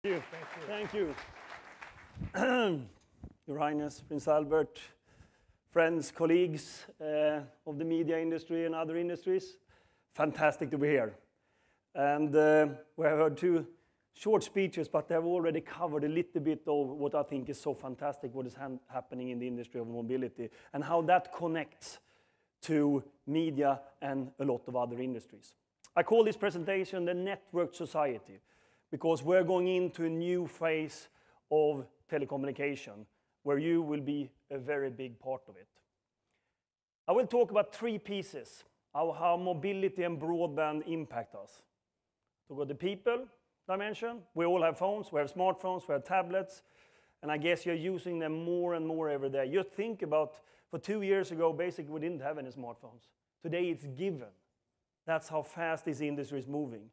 Thank you. Thank you. Your Highness, Prince Albert, friends, colleagues of the media industry and other industries, fantastic to be here. And we have heard two short speeches, but they have already covered a little bit of what I think is so fantastic, what is happening in the industry of mobility, and how that connects to media and a lot of other industries. I call this presentation the Network Society, because we're going into a new phase of telecommunication, where you will be a very big part of it. I will talk about three pieces of how mobility and broadband impact us. Talk about the people dimension. We all have phones, we have smartphones, we have tablets, and I guess you're using them more and more every day. Just think about, for 2 years ago, basically we didn't have any smartphones. Today it's given. That's how fast this industry is moving.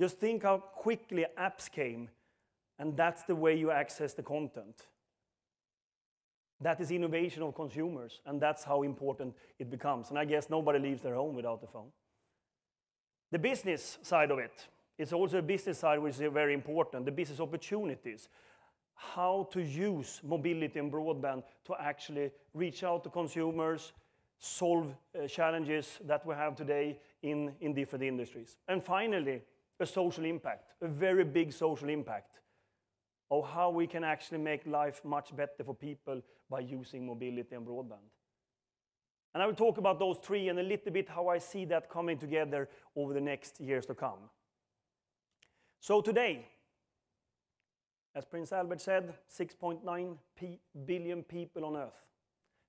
Just think how quickly apps came, and that's the way you access the content. That is innovation of consumers, and that's how important it becomes. And I guess nobody leaves their home without a phone. The business side of it is also a business side which is very important, the business opportunities. How to use mobility and broadband to actually reach out to consumers, solve challenges that we have today in different industries. And finally, a social impact, a very big social impact of how we can actually make life much better for people by using mobility and broadband. And I will talk about those three and a little bit how I see that coming together over the next years to come. So today, as Prince Albert said, 6.9 billion people on Earth.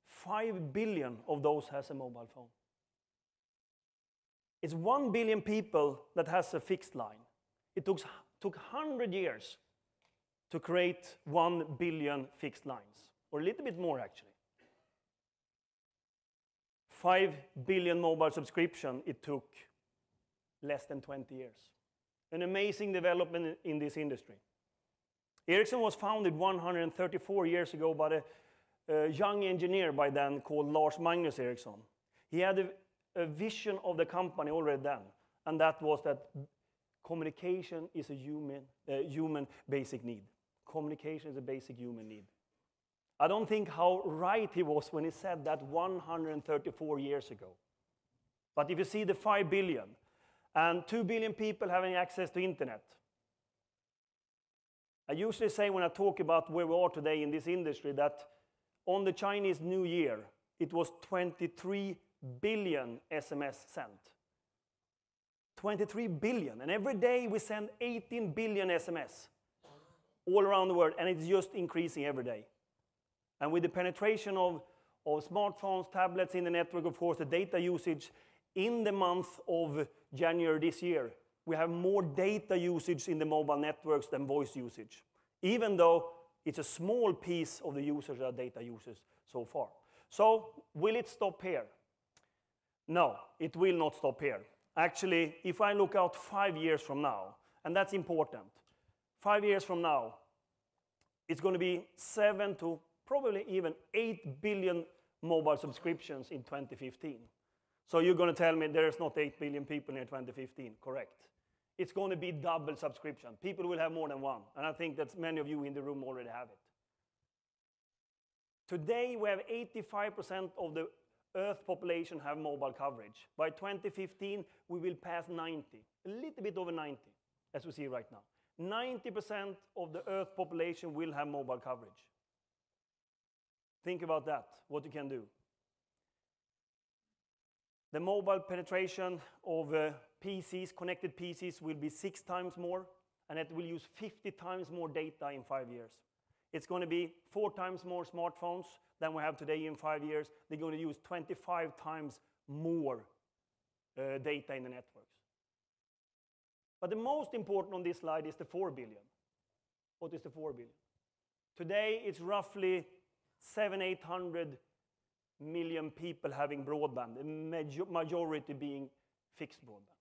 5 billion of those has a mobile phone. It's 1 billion people that has a fixed line. It took 100 years to create 1 billion fixed lines, or a little bit more actually. 5 billion mobile subscription, it took less than 20 years. An amazing development in this industry. Ericsson was founded 134 years ago by a young engineer by then called Lars Magnus Ericsson. He had a vision of the company already then, and that was that communication is a human basic need. Communication is a basic human need. I don't think how right he was when he said that 134 years ago. But if you see the 5 billion, and 2 billion people having access to internet, I usually say when I talk about where we are today in this industry that on the Chinese New Year, it was 23 billion SMS sent. 23 billion, and every day we send 18 billion SMS all around the world, and it's just increasing every day. And with the penetration of smartphones, tablets in the network, of course, the data usage in the month of January this year, we have more data usage in the mobile networks than voice usage, even though it's a small piece of the users that data uses so far. So will it stop here? No, it will not stop here. Actually, if I look out 5 years from now, and that's important, 5 years from now, it's going to be 7 to probably even 8 billion mobile subscriptions in 2015. So you're going to tell me there's not 8 billion people in 2015, correct? It's going to be double subscription. People will have more than one, and I think that many of you in the room already have it. Today, we have 85% of the Earth population have mobile coverage. By 2015, we will pass 90, a little bit over 90, as we see right now. 90% of the Earth population will have mobile coverage. Think about that, what you can do. The mobile penetration of PCs, connected PCs, will be 6 times more, and it will use 50 times more data in 5 years. It's going to be 4 times more smartphones than we have today in 5 years. They're going to use 25 times more data in the networks. But the most important on this slide is the 4 billion. What is the 4 billion? Today, it's roughly 700-800 million people having broadband, the majority being fixed broadband.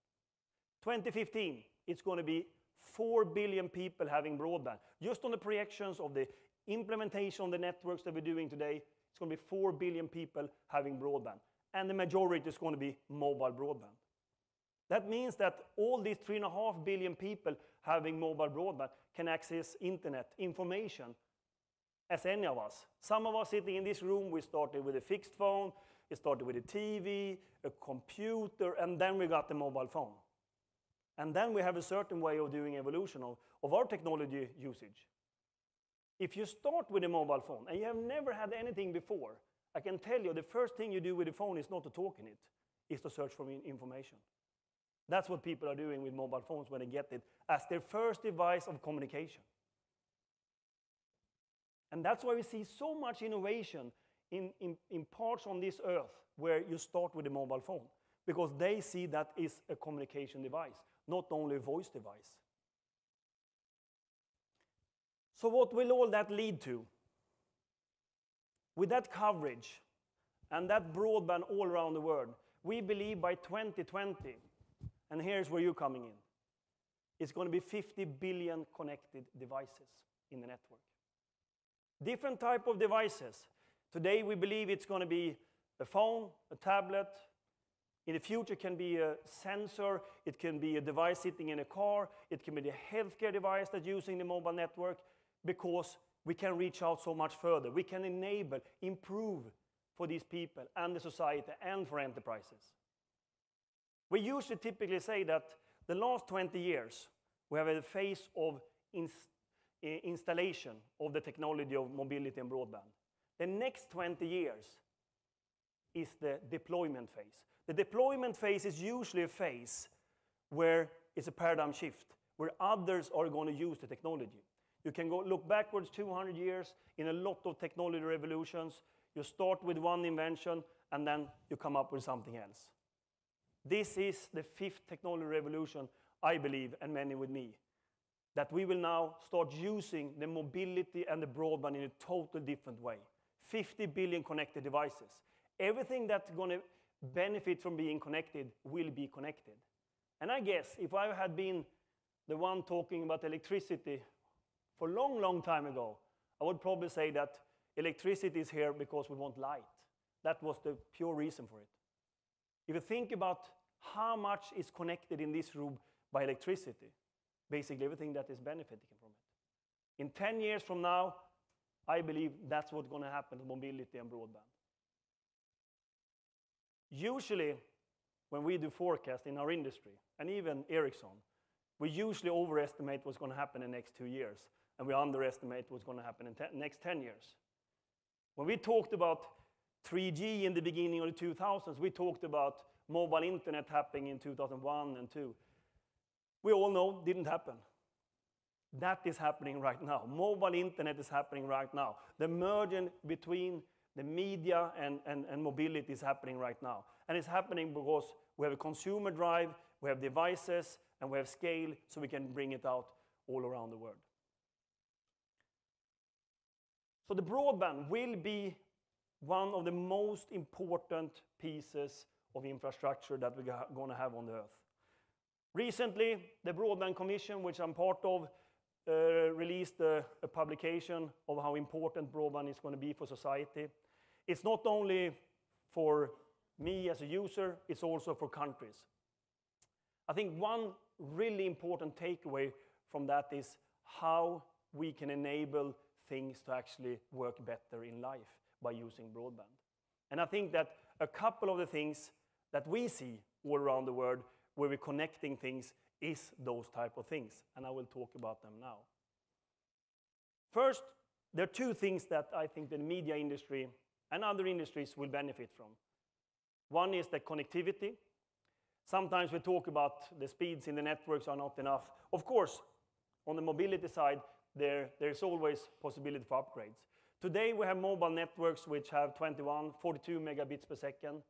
2015, it's going to be 4 billion people having broadband. Just on the projections of the implementation of the networks that we're doing today, it's going to be 4 billion people having broadband. And the majority is going to be mobile broadband. That means that all these 3.5 billion people having mobile broadband can access internet information as any of us. Some of us sitting in this room, we started with a fixed phone, we started with a TV, a computer, and then we got the mobile phone. And then we have a certain way of doing evolution of our technology usage. If you start with a mobile phone and you have never had anything before, I can tell you the first thing you do with the phone is not to talk in it, is to search for information. That's what people are doing with mobile phones when they get it as their first device of communication. And that's why we see so much innovation in parts on this earth where you start with a mobile phone, because they see that is a communication device, not only a voice device. So what will all that lead to? With that coverage and that broadband all around the world, we believe by 2020, and here's where you're coming in, it's going to be 50 billion connected devices in the network. Different type of devices. Today we believe it's going to be a phone, a tablet. In the future it can be a sensor, it can be a device sitting in a car, it can be the healthcare device that's using the mobile network, because we can reach out so much further. We can enable, improve for these people and the society and for enterprises. We usually typically say that the last 20 years we have a phase of installation of the technology of mobility and broadband. The next 20 years is the deployment phase. The deployment phase is usually a phase where it's a paradigm shift, where others are going to use the technology. You can go look backwards 200 years in a lot of technology revolutions. You start with one invention and then you come up with something else. This is the fifth technology revolution, I believe, and many with me, that we will now start using the mobility and the broadband in a totally different way. 50 billion connected devices. Everything that's going to benefit from being connected will be connected. And I guess if I had been the one talking about electricity for a long, long time ago, I would probably say that electricity is here because we want light. That was the pure reason for it. If you think about how much is connected in this room by electricity, basically everything that is benefiting from it. In 10 years from now, I believe that's what's going to happen to mobility and broadband. Usually, when we do forecast in our industry, and even Ericsson, we usually overestimate what's going to happen in the next 2 years, and we underestimate what's going to happen in the next 10 years. When we talked about 3G in the beginning of the 2000s, we talked about mobile internet happening in 2001 and 2002. We all know it didn't happen. That is happening right now. Mobile internet is happening right now. The merging between the media and mobility is happening right now. And it's happening because we have a consumer drive, we have devices, and we have scale, so we can bring it out all around the world. So the broadband will be one of the most important pieces of infrastructure that we're going to have on the earth. Recently, the Broadband Commission, which I'm part of, released a publication of how important broadband is going to be for society. It's not only for me as a user, it's also for countries. I think one really important takeaway from that is how we can enable things to actually work better in life by using broadband. And I think that a couple of the things that we see all around the world where we're connecting things is those type of things, and I will talk about them now. First, there are two things that I think the media industry and other industries will benefit from. One is the connectivity. Sometimes we talk about the speeds in the networks are not enough. Of course, on the mobility side, there's always possibility for upgrades. Today we have mobile networks which have 21, 42 megabits per second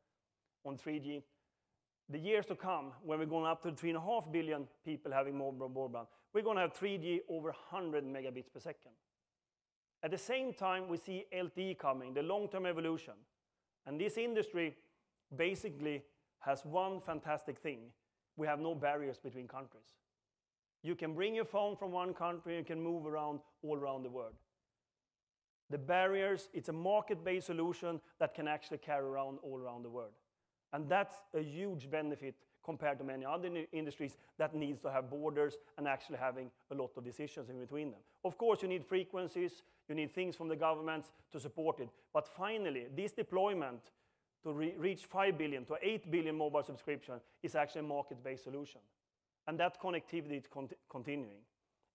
on 3G. The years to come, when we're going up to 3.5 billion people having mobile broadband, we're going to have 3G over 100 megabits per second. At the same time, we see LTE coming, the long-term evolution. And this industry basically has one fantastic thing. We have no barriers between countries. You can bring your phone from one country and can move around all around the world. The barriers, it's a market-based solution that can actually carry around all around the world. And that's a huge benefit compared to many other industries that needs to have borders and actually having a lot of decisions in between them. Of course, you need frequencies, you need things from the governments to support it. But finally, this deployment to reach 5 billion to 8 billion mobile subscription is actually a market-based solution. And that connectivity is continuing.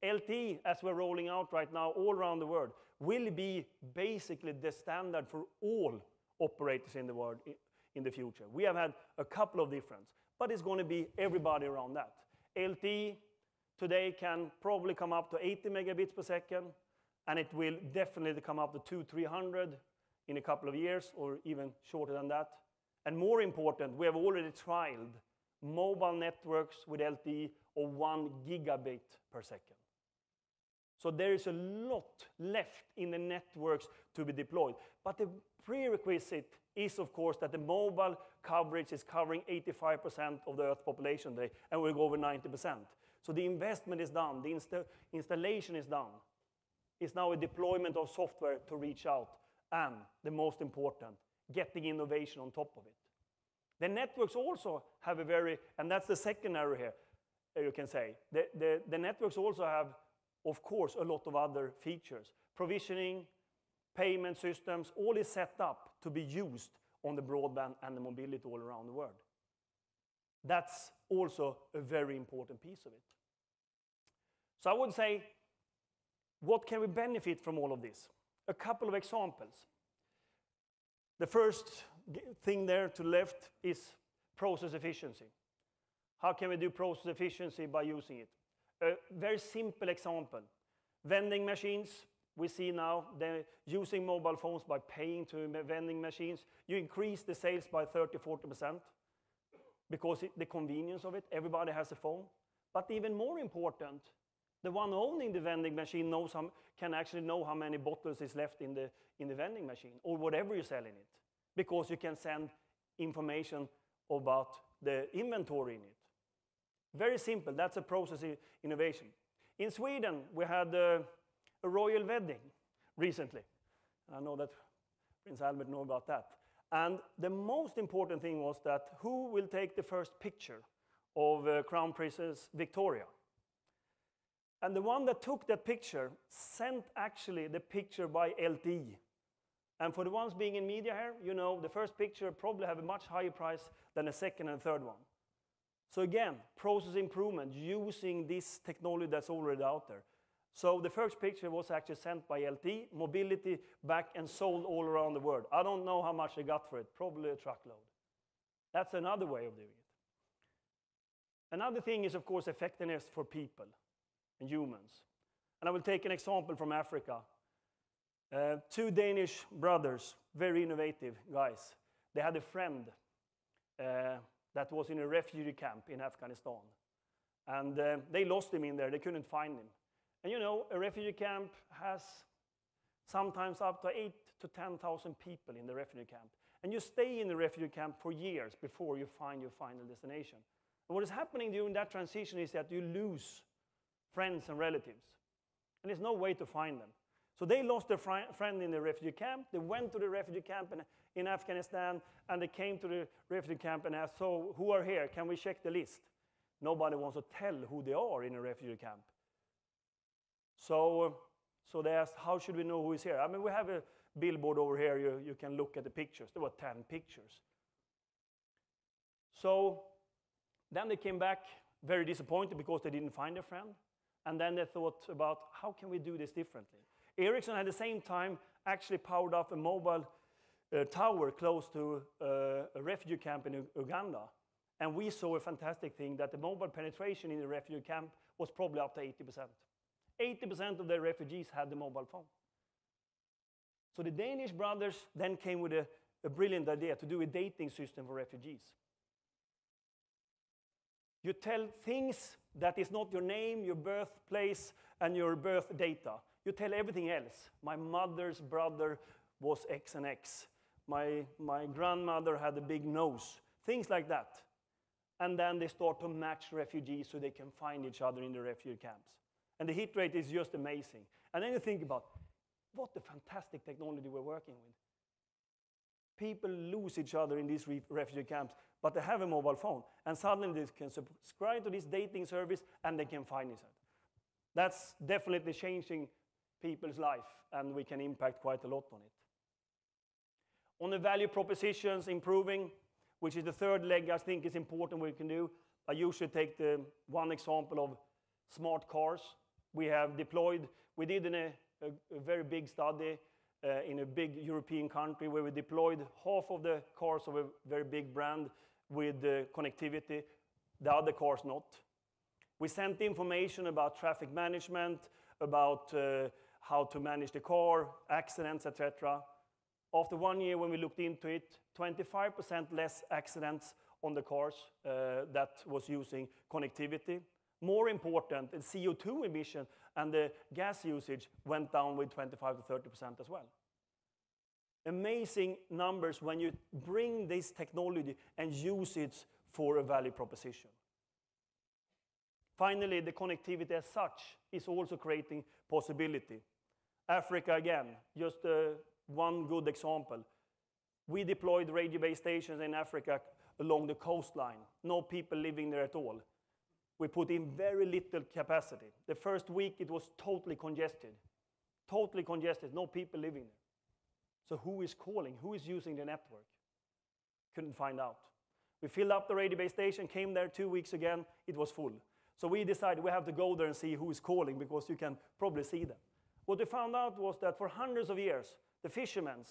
LTE, as we're rolling out right now all around the world, will be basically the standard for all operators in the world in the future. We have had a couple of different, but it's going to be everybody around that. LTE today can probably come up to 80 megabits per second, and it will definitely come up to 200-300 in a couple of years, or even shorter than that. And more important, we have already trialed mobile networks with LTE of 1 gigabit per second. So there is a lot left in the networks to be deployed. But the prerequisite is, of course, that the mobile coverage is covering 85% of the Earth population today, and will go over 90%. So the investment is done, the installation is done. It's now a deployment of software to reach out, and the most important, getting innovation on top of it. The networks also have a very, and that's the second area here, you can say. The networks also have, of course, a lot of other features. Provisioning, payment systems, all is set up to be used on the broadband and the mobility all around the world. That's also a very important piece of it. So I would say, what can we benefit from all of this? A couple of examples. The first thing there to the left is process efficiency. How can we do process efficiency by using it? A very simple example. Vending machines, we see now they're using mobile phones by paying to vending machines. You increase the sales by 30-40% because the convenience of it, everybody has a phone. But even more important, the one owning the vending machine can actually know how many bottles is left in the vending machine, or whatever you sell in it, because you can send information about the inventory in it. Very simple, that's a process innovation. In Sweden, we had a royal wedding recently. I know that Prince Albert knows about that. And the most important thing was that who will take the first picture of Crown Princess Victoria? And the one that took that picture sent actually the picture by LTE. And for the ones being in media here, you know the first picture probably have a much higher price than the second and third one. So again, process improvement using this technology that's already out there. So the first picture was actually sent by LTE, mobility back and sold all around the world. I don't know how much they got for it, probably a truckload. That's another way of doing it. Another thing is, of course, effectiveness for people and humans. And I will take an example from Africa. Two Danish brothers, very innovative guys. They had a friend that was in a refugee camp in Afghanistan. And they lost him in there, they couldn't find him. And you know, a refugee camp has sometimes up to 8,000 to 10,000 people in the refugee camp. And you stay in the refugee camp for years before you find your final destination. And what is happening during that transition is that you lose friends and relatives. And there's no way to find them. So they lost their friend in the refugee camp. They went to the refugee camp in Afghanistan, and they came to the refugee camp and asked, so who are here? Can we check the list? Nobody wants to tell who they are in a refugee camp. So they asked, how should we know who is here? I mean, we have a billboard over here. You can look at the pictures. There were 10 pictures. So then they came back very disappointed because they didn't find their friend. And then they thought about, how can we do this differently? Ericsson at the same time actually powered up a mobile tower close to a refugee camp in Uganda. And we saw a fantastic thing that the mobile penetration in the refugee camp was probably up to 80%. 80% of the refugees had the mobile phone. So the Danish brothers then came with a brilliant idea to do a dating system for refugees. You tell things that is not your name, your birthplace, and your birth data. You tell everything else. My mother's brother was X and X. My grandmother had a big nose. Things like that. And then they start to match refugees so they can find each other in the refugee camps. And the hit rate is just amazing. And then you think about, what a fantastic technology we're working with. people lose each other in these refugee camps, but they have a mobile phone, and suddenly they can subscribe to this dating service, and they can find each other. That's definitely changing people's life, and we can impact quite a lot on it. On the value propositions, improving, which is the third leg I think is important we can do. I usually take the one example of smart cars. We have deployed, we did a very big study in a big European country where we deployed half of the cars of a very big brand with connectivity, the other cars not. We sent information about traffic management, about how to manage the car, accidents, etc. After 1 year when we looked into it, 25% less accidents on the cars that was using connectivity. More important, the CO2 emission and the gas usage went down with 25 to 30% as well. Amazing numbers when you bring this technology and use it for a value proposition. Finally, the connectivity as such is also creating possibility. Africa again, just one good example. We deployed radio base stations in Africa along the coastline. No people living there at all. We put in very little capacity. The first week it was totally congested. Totally congested, no people living there. So who is calling? Who is using the network? Couldn't find out. We filled up the radio base station, came there 2 weeks again, it was full. So we decided we have to go there and see who is calling because you can probably see them. What we found out was that for hundreds of years, the fishermen,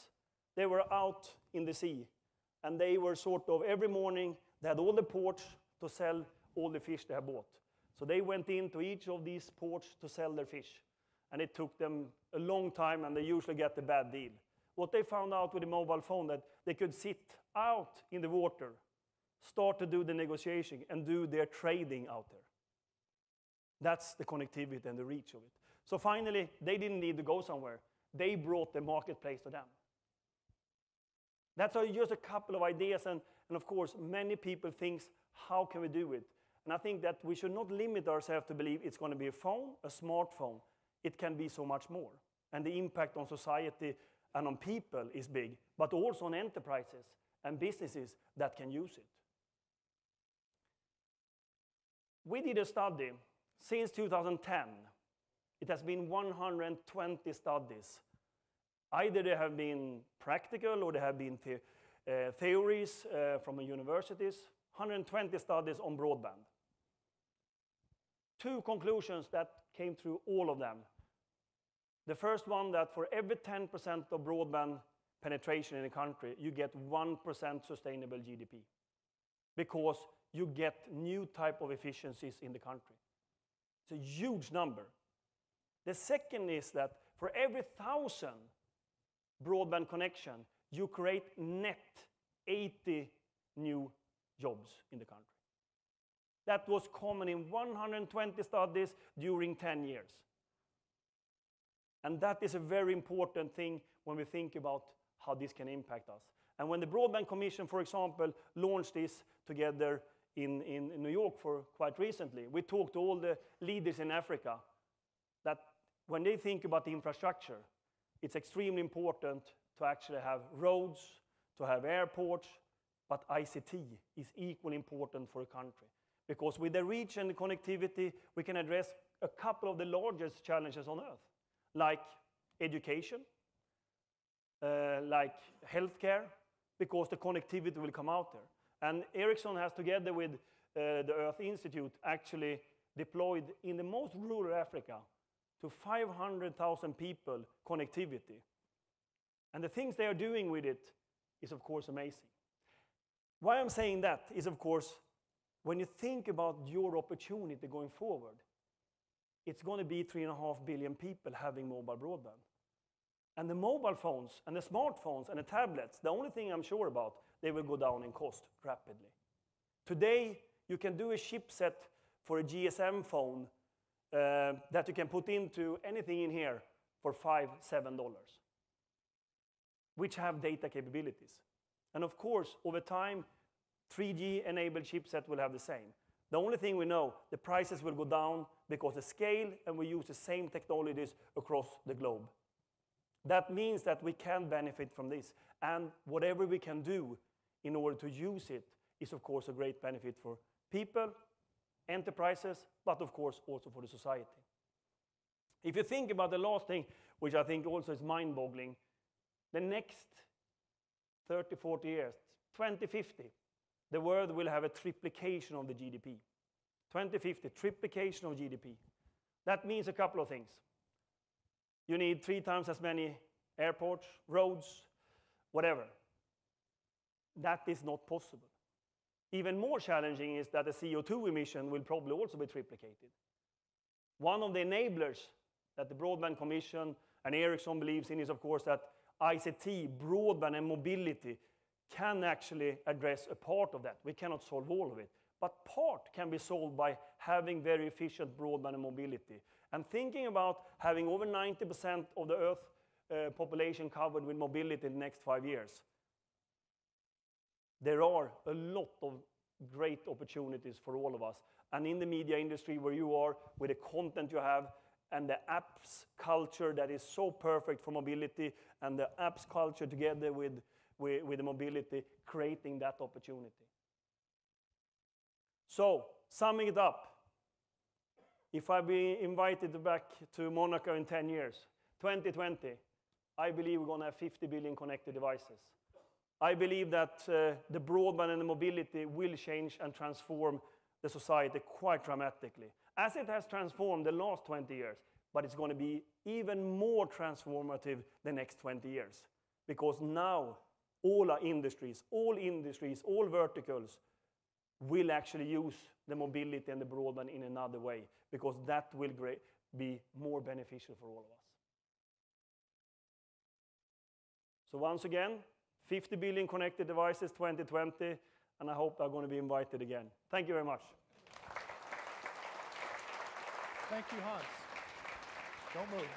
they were out in the sea. And they were sort of, every morning, they had all the ports to sell all the fish they had bought. So they went into each of these ports to sell their fish. And it took them a long time, and they usually get a bad deal. What they found out with the mobile phone, that they could sit out in the water, start to do the negotiation, and do their trading out there. That's the connectivity and the reach of it. So finally, they didn't need to go somewhere. They brought the marketplace to them. That's just a couple of ideas, and of course, many people think, how can we do it? And I think that we should not limit ourselves to believe it's going to be a phone, a smartphone. It can be so much more. And the impact on society and on people is big, but also on enterprises and businesses that can use it. We did a study since 2010. It has been 120 studies. Either they have been practical or they have been theories from universities. 120 studies on broadband. 2 conclusions that came through all of them. The first one, that for every 10% of broadband penetration in a country, you get 1% sustainable GDP. Because you get new type of efficiencies in the country. It's a huge number. The second is that for every 1,000 broadband connection, you create net 80 new jobs in the country. That was common in 120 studies during 10 years. And that is a very important thing when we think about how this can impact us. And when the Broadband Commission, for example, launched this together in New York for quite recently, we talked to all the leaders in Africa that when they think about the infrastructure, it's extremely important to actually have roads, to have airports, but ICT is equally important for a country. Because with the reach and the connectivity, we can address a couple of the largest challenges on Earth, like education, like healthcare, because the connectivity will come out there. And Ericsson has, together with the Earth Institute, actually deployed in the most rural Africa to 500,000 people connectivity. And the things they are doing with it is, of course, amazing. Why I'm saying that is, of course, when you think about your opportunity going forward, it's going to be 3.5 billion people having mobile broadband. And the mobile phones and the smartphones and the tablets, the only thing I'm sure about, they will go down in cost rapidly. Today, you can do a chipset for a GSM phone that you can put into anything in here for $5, $7, which have data capabilities. And of course, over time, 3G-enabled chipset will have the same. The only thing we know, the prices will go down because the scale, and we use the same technologies across the globe. That means that we can benefit from this, and whatever we can do in order to use it is of course a great benefit for people, enterprises, but of course also for the society. If you think about the last thing, which I think also is mind-boggling, the next 30, 40 years, 2050, the world will have a triplication of the GDP. 2050, triplication of GDP. That means a couple of things. You need 3 times as many airports, roads, whatever. That is not possible. Even more challenging is that the CO2 emission will probably also be triplicated. One of the enablers that the Broadband Commission and Ericsson believes in is, of course, that ICT, broadband and mobility can actually address a part of that. We cannot solve all of it, but part can be solved by having very efficient broadband and mobility. And thinking about having over 90% of the Earth population covered with mobility in the next 5 years, there are a lot of great opportunities for all of us. And in the media industry where you are, with the content you have, and the apps culture that is so perfect for mobility, and the apps culture together with the mobility, creating that opportunity. So, summing it up, if I be invited back to Monaco in 10 years, 2020, I believe we're going to have 50 billion connected devices. I believe that the broadband and the mobility will change and transform the society quite dramatically, as it has transformed the last 20 years, but it's going to be even more transformative the next 20 years, because now all our industries, all verticals will actually use the mobility and the broadband in another way, because that will be more beneficial for all of us. So once again, 50 billion connected devices 2020, and I hope I'm going to be invited again. Thank you very much. Thank you, Hans. Don't move.